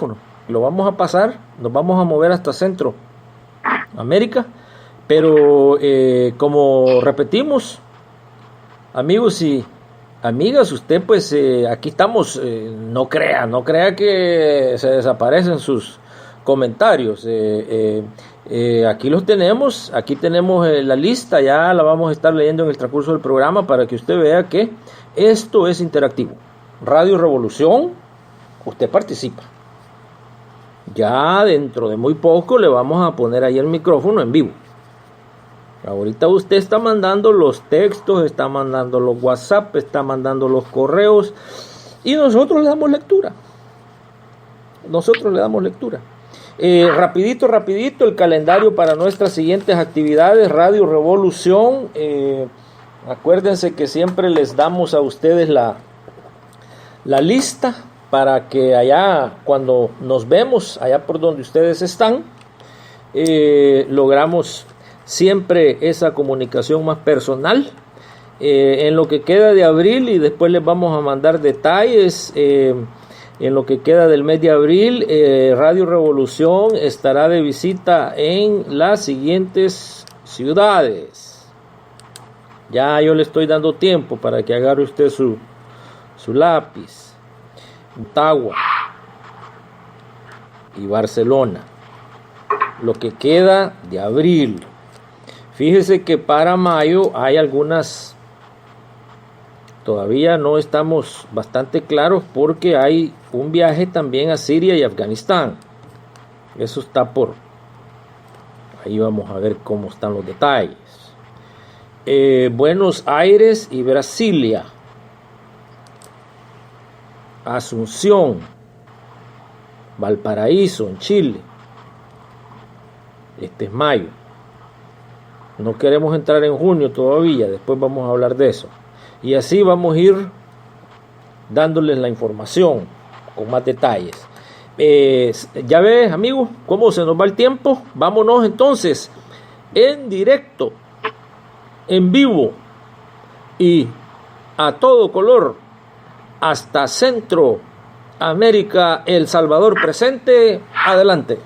micrófono, lo vamos a pasar, nos vamos a mover hasta Centroamérica, pero como repetimos, amigos y amigas, usted pues aquí estamos, no crea que se desaparecen sus comentarios, aquí los tenemos, aquí tenemos la lista, ya la vamos a estar leyendo en el transcurso del programa para que usted vea que esto es interactivo. Radio Revolución, usted participa. Ya dentro de muy poco le vamos a poner ahí el micrófono en vivo. Ahorita usted está mandando los textos, está mandando los WhatsApp, está mandando los correos y nosotros le damos lectura. Rapidito el calendario para nuestras siguientes actividades. Radio Revolución, acuérdense que siempre les damos a ustedes la lista para que allá cuando nos vemos, allá por donde ustedes están, logramos siempre esa comunicación más personal. En lo que queda de abril, y después les vamos a mandar detalles, en lo que queda del mes de abril, Radio Revolución estará de visita en las siguientes ciudades. Ya yo le estoy dando tiempo para que agarre usted su lápiz. Ottawa y Barcelona, lo que queda de abril. Fíjese que para mayo hay algunas, todavía no estamos bastante claros porque hay un viaje también a Siria y Afganistán. Eso está por ahí, vamos a ver cómo están los detalles. Buenos Aires y Brasilia, Asunción, Valparaíso en Chile. Este es mayo. No queremos entrar en junio todavía, después vamos a hablar de eso. Y así vamos a ir dándoles la información con más detalles. Ya ves, amigos, cómo se nos va el tiempo. Vámonos entonces en directo, en vivo y a todo color hasta Centroamérica, El Salvador presente. Adelante.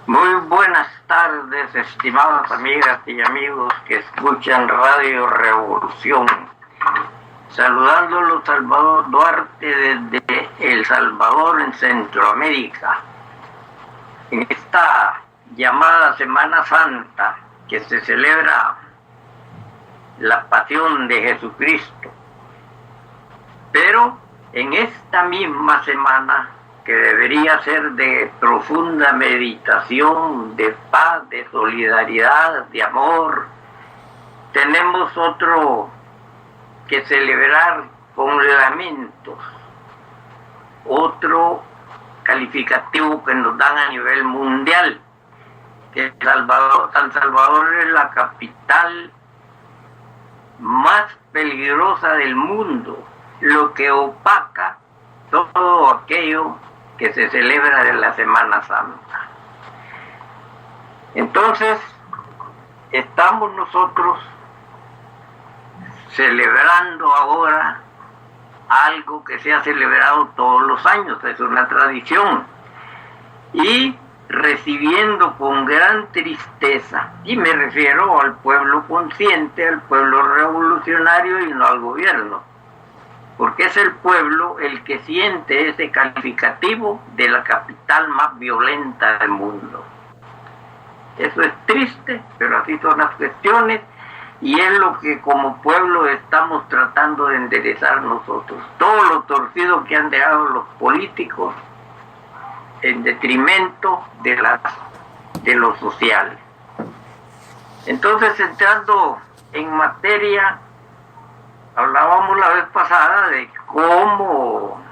Muy buenas tardes, estimadas amigas y amigos que escuchan Radio Revolución. Saludándolos, Salvador Duarte desde El Salvador, en Centroamérica. En esta llamada Semana Santa que se celebra la pasión de Jesucristo. Pero en esta misma semana, que debería ser de profunda meditación, de paz, de solidaridad, de amor, tenemos otro que celebrar con lamentos, otro calificativo que nos dan a nivel mundial, que San Salvador es la capital más peligrosa del mundo, lo que opaca todo aquello que se celebra de la Semana Santa. Entonces, estamos nosotros celebrando ahora algo que se ha celebrado todos los años, es una tradición, y recibiendo con gran tristeza, y me refiero al pueblo consciente, al pueblo revolucionario y no al gobierno, porque es el pueblo el que siente ese calificativo de la capital más violenta del mundo. Eso es triste, pero así son las cuestiones, y es lo que como pueblo estamos tratando de enderezar nosotros. Todo lo torcido que han dejado los políticos en detrimento de lo social. Entonces, entrando en materia, hablábamos la vez pasada de cómo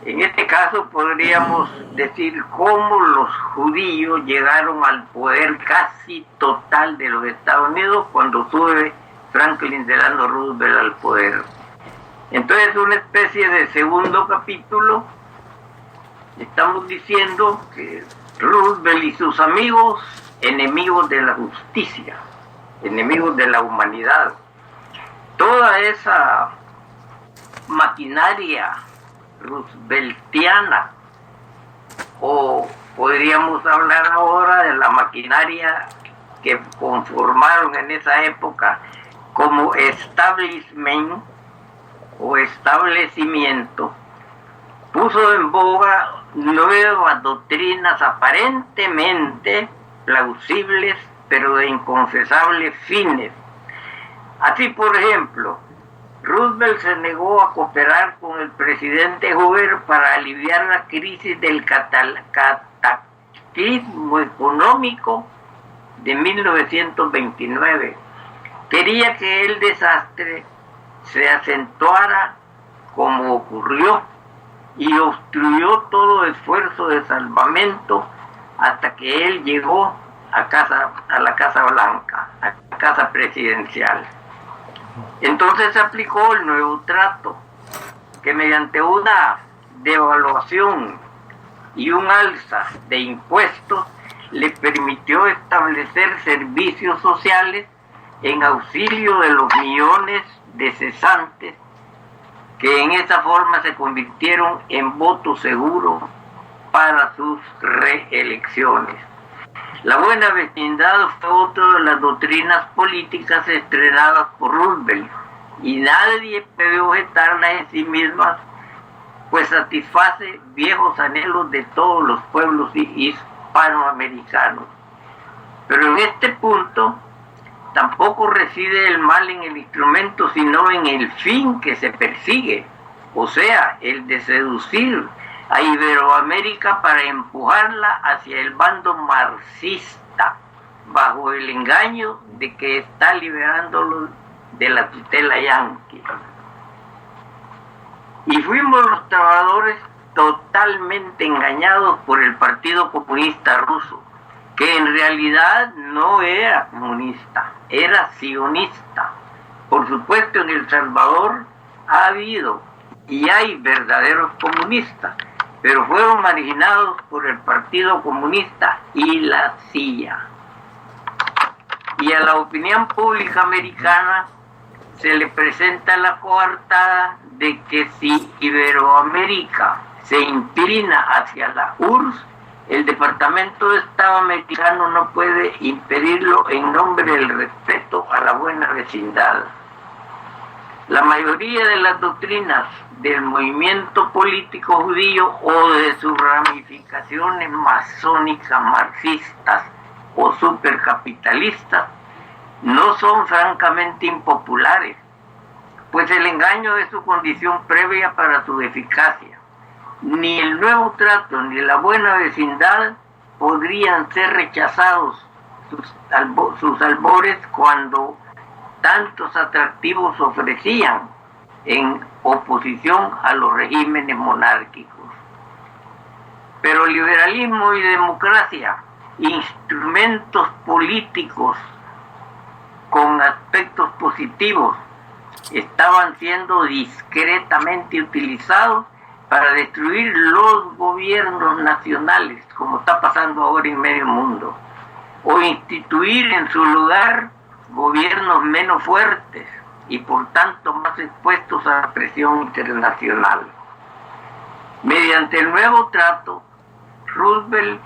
en este caso podríamos decir cómo los judíos llegaron al poder casi total de los Estados Unidos cuando sube Franklin Delano Roosevelt al poder. Entonces, una especie de segundo capítulo, estamos diciendo que Roosevelt y sus amigos, enemigos de la justicia, enemigos de la humanidad, toda esa maquinaria rooseveltiana, o podríamos hablar ahora de la maquinaria que conformaron en esa época como establishment o establecimiento, puso en boga nuevas doctrinas aparentemente plausibles pero de inconfesables fines. Así, por ejemplo, Roosevelt se negó a cooperar con el presidente Hoover para aliviar la crisis del cataclismo económico de 1929. Quería que el desastre se acentuara como ocurrió y obstruyó todo esfuerzo de salvamento hasta que él llegó a la Casa Blanca, a la Casa Presidencial. Entonces se aplicó el nuevo trato, que mediante una devaluación y un alza de impuestos le permitió establecer servicios sociales en auxilio de los millones de cesantes que en esa forma se convirtieron en voto seguro para sus reelecciones. La buena vecindad fue otra de las doctrinas políticas estrenadas por Roosevelt, y nadie puede objetarla en sí misma, pues satisface viejos anhelos de todos los pueblos hispanoamericanos. Pero en este punto tampoco reside el mal en el instrumento, sino en el fin que se persigue, o sea, el de seducir a Iberoamérica para empujarla hacia el bando marxista, bajo el engaño de que está liberándolo de la tutela yanqui. Y fuimos los trabajadores totalmente engañados por el Partido Comunista Ruso, que en realidad no era comunista, era sionista. Por supuesto, en El Salvador ha habido y hay verdaderos comunistas, pero fueron marginados por el Partido Comunista y la CIA. Y a la opinión pública americana se le presenta la coartada de que si Iberoamérica se inclina hacia la URSS, el Departamento de Estado americano no puede impedirlo en nombre del respeto a la buena vecindad. La mayoría de las doctrinas del movimiento político judío o de sus ramificaciones masónicas, marxistas o supercapitalistas no son francamente impopulares, pues el engaño es su condición previa para su eficacia. Ni el nuevo trato ni la buena vecindad podrían ser rechazados sus albores cuando tantos atractivos ofrecían en oposición a los regímenes monárquicos. Pero liberalismo y democracia, instrumentos políticos con aspectos positivos, estaban siendo discretamente utilizados para destruir los gobiernos nacionales, como está pasando ahora en medio mundo, o instituir en su lugar gobiernos menos fuertes y por tanto más expuestos a la presión internacional. Mediante el nuevo trato, Roosevelt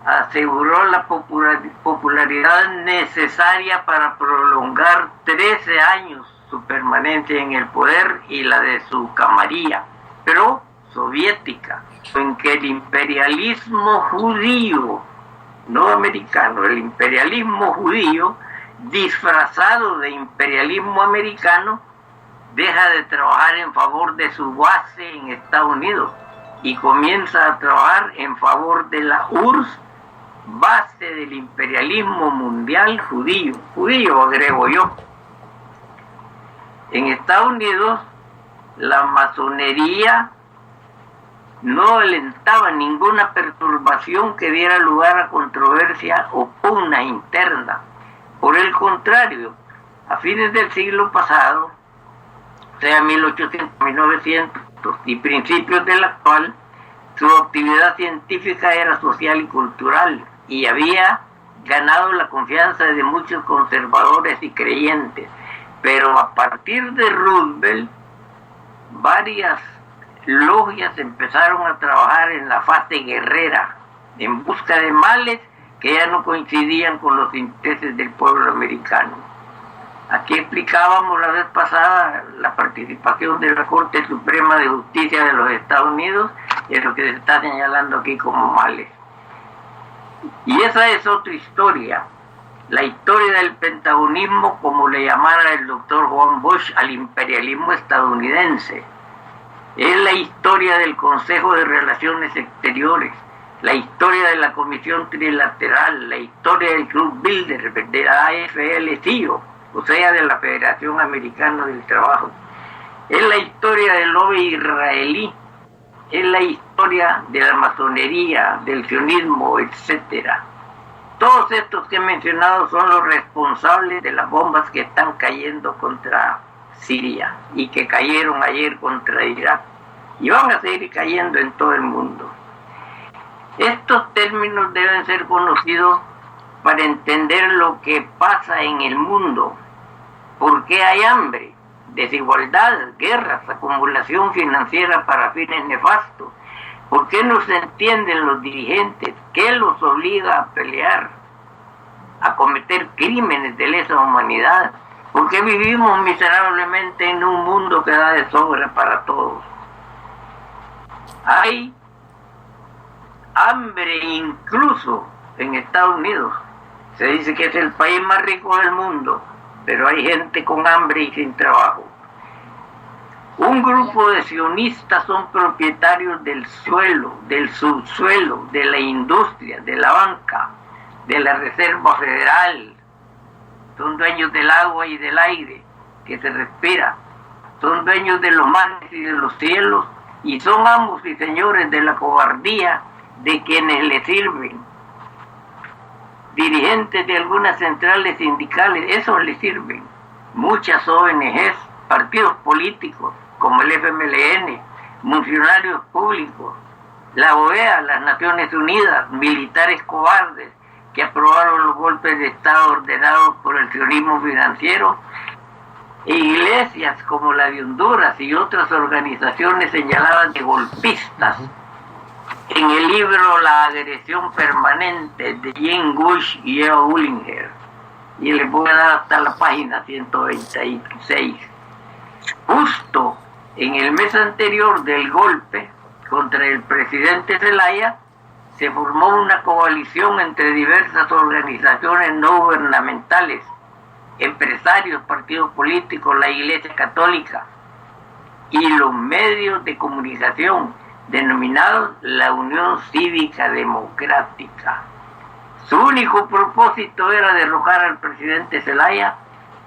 aseguró la popularidad necesaria para prolongar 13 años su permanencia en el poder y la de su camarilla, pero soviética, en que el imperialismo judío, no americano, el imperialismo judío, disfrazado de imperialismo americano, deja de trabajar en favor de su base en Estados Unidos y comienza a trabajar en favor de la URSS, base del imperialismo mundial judío agrego yo. En Estados Unidos, la masonería no alentaba ninguna perturbación que diera lugar a controversia o pugna interna. Por el contrario, a fines del siglo pasado, sea 1800, 1900 y principios del actual, su actividad científica era social y cultural y había ganado la confianza de muchos conservadores y creyentes, Pero a partir de Roosevelt, varias logias empezaron a trabajar en la fase guerrera, en busca de males que ya no coincidían con los intereses del pueblo americano. Aquí explicábamos la vez pasada la participación de la Corte Suprema de Justicia de los Estados Unidos en lo que se está señalando aquí como males. Y esa es otra historia, la historia del pentagonismo, como le llamara el doctor Juan Bosch al imperialismo estadounidense. Es la historia del Consejo de Relaciones Exteriores, la historia de la Comisión Trilateral, la historia del Club Bilderberg, de la AFL-CIO, o sea, de la Federación Americana del Trabajo. Es la historia del lobby israelí, es la historia de la masonería, del sionismo, etcétera. Todos estos que he mencionado son los responsables de las bombas que están cayendo contra Siria y que cayeron ayer contra Irak y van a seguir cayendo en todo el mundo. Estos términos deben ser conocidos para entender lo que pasa en el mundo. ¿Por qué hay hambre, desigualdad, guerras, acumulación financiera para fines nefastos? ¿Por qué no se entienden los dirigentes? ¿Qué los obliga a pelear, a cometer crímenes de lesa humanidad? ¿Por qué vivimos miserablemente en un mundo que da de sobra para todos? Hay hambre incluso en Estados Unidos. Se dice que es el país más rico del mundo, pero hay gente con hambre y sin trabajo. Un grupo de sionistas son propietarios del suelo, del subsuelo, de la industria, de la banca, de la Reserva Federal. Son dueños del agua y del aire que se respira. Son dueños de los mares y de los cielos, y son amos y señores de la cobardía de quienes les sirven. Dirigentes de algunas centrales sindicales, esos les sirven. Muchas ONGs, partidos políticos, como el FMLN, funcionarios públicos, la OEA, las Naciones Unidas, militares cobardes que aprobaron los golpes de Estado ordenados por el sionismo financiero, e iglesias como la de Honduras y otras organizaciones señaladas de golpistas. En el libro La agresión permanente de Jane Gush y Eva Ullinger, y les voy a dar hasta la página 126. Justo en el mes anterior del golpe contra el presidente Zelaya, se formó una coalición entre diversas organizaciones no gubernamentales, empresarios, partidos políticos, la Iglesia Católica y los medios de comunicación, denominados la Unión Cívica Democrática. Su único propósito era derrocar al presidente Zelaya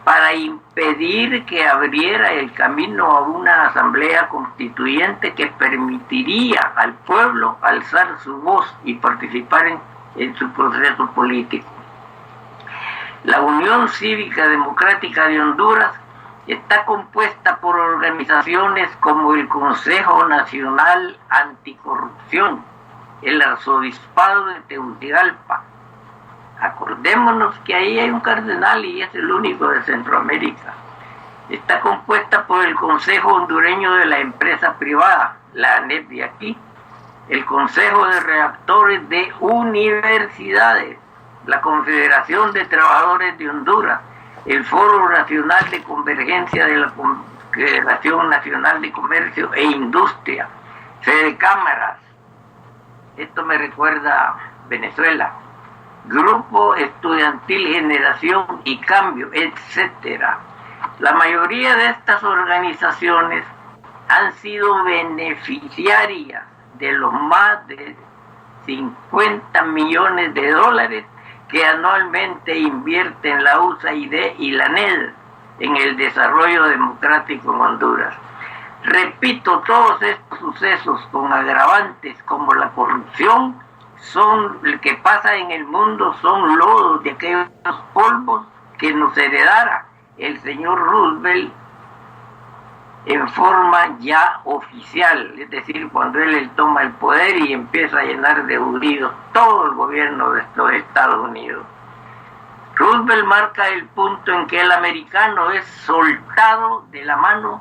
para impedir que abriera el camino a una asamblea constituyente que permitiría al pueblo alzar su voz y participar en su proceso político. La Unión Cívica Democrática de Honduras está compuesta por organizaciones como el Consejo Nacional Anticorrupción, el Arzobispado de Tegucigalpa. Acordémonos que ahí hay un cardenal y es el único de Centroamérica. Está compuesta por el Consejo Hondureño de la Empresa Privada, la ANEP de aquí, el Consejo de Redactores de Universidades, la Confederación de Trabajadores de Honduras, el Foro Nacional de Convergencia de la Confederación Nacional de Comercio e Industria, Fede Cámaras, esto me recuerda a Venezuela, Grupo Estudiantil Generación y Cambio, etcétera. La mayoría de estas organizaciones han sido beneficiarias de los más de 50 millones de dólares que anualmente invierten la USAID y la NED en el desarrollo democrático en Honduras. Repito, todos estos sucesos con agravantes como la corrupción son el que pasa en el mundo, son lodos de aquellos polvos que nos heredara el señor Roosevelt en forma ya oficial, es decir, cuando él toma el poder y empieza a llenar de judíos todo el gobierno de los Estados Unidos. Roosevelt marca el punto en que el americano es soltado de la mano